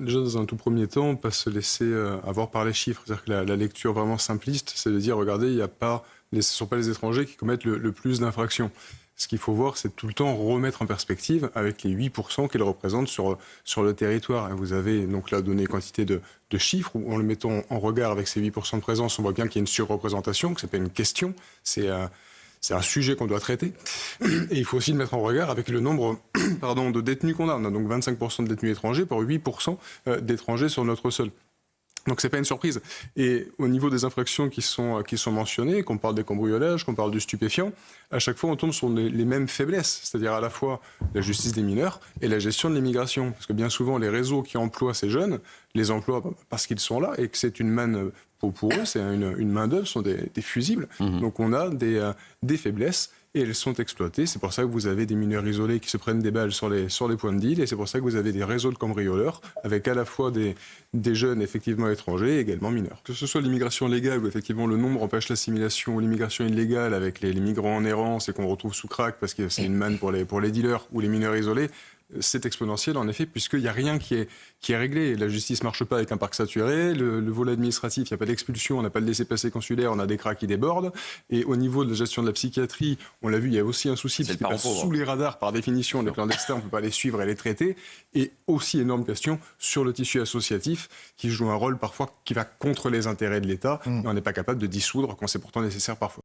Déjà, dans un tout premier temps, pas se laisser avoir par les chiffres. C'est-à-dire que la lecture vraiment simpliste, c'est de dire, regardez, ce ne sont pas les étrangers qui commettent le plus d'infractions. Ce qu'il faut voir, c'est tout le temps remettre en perspective avec les 8% qu'ils représentent sur le territoire. Et vous avez donc là donné quantité de chiffres, où en le mettant en regard avec ces 8% de présence, on voit bien qu'il y a une surreprésentation, que ce n'est pas une question, c'est un sujet qu'on doit traiter. Et il faut aussi le mettre en regard avec le nombre de détenus qu'on a. On a donc 25% de détenus étrangers pour 8% d'étrangers sur notre sol. Donc c'est pas une surprise. Et au niveau des infractions qui sont mentionnées, qu'on parle des cambriolages, qu'on parle du stupéfiant, à chaque fois on tombe sur les mêmes faiblesses, c'est-à-dire à la fois la justice des mineurs et la gestion de l'immigration. Parce que bien souvent les réseaux qui emploient ces jeunes les emploient parce qu'ils sont là et que c'est une manne pour eux, c'est une main d'œuvre, sont des fusibles. Donc on a des faiblesses. Et elles sont exploitées. C'est pour ça que vous avez des mineurs isolés qui se prennent des balles sur les points de deal. Et c'est pour ça que vous avez des réseaux de cambrioleurs avec à la fois des jeunes effectivement étrangers et également mineurs. Que ce soit l'immigration légale où effectivement le nombre empêche l'assimilation, ou l'immigration illégale avec les migrants en errance et qu'on retrouve sous crack parce que c'est une manne pour les dealers ou les mineurs isolés, c'est exponentiel en effet, puisqu'il n'y a rien qui est réglé. La justice ne marche pas avec un parc saturé, le volet administratif, il n'y a pas d'expulsion, on n'a pas de laissez-passer consulaire, on a des cracks qui débordent. Et au niveau de la gestion de la psychiatrie, on l'a vu, il y a aussi un souci, parce qu'ils passent sous les radars par définition, les clandestins, on ne peut pas les suivre et les traiter. Et aussi énorme question sur le tissu associatif, qui joue un rôle parfois qui va contre les intérêts de l'État, et on n'est pas capable de dissoudre quand c'est pourtant nécessaire parfois.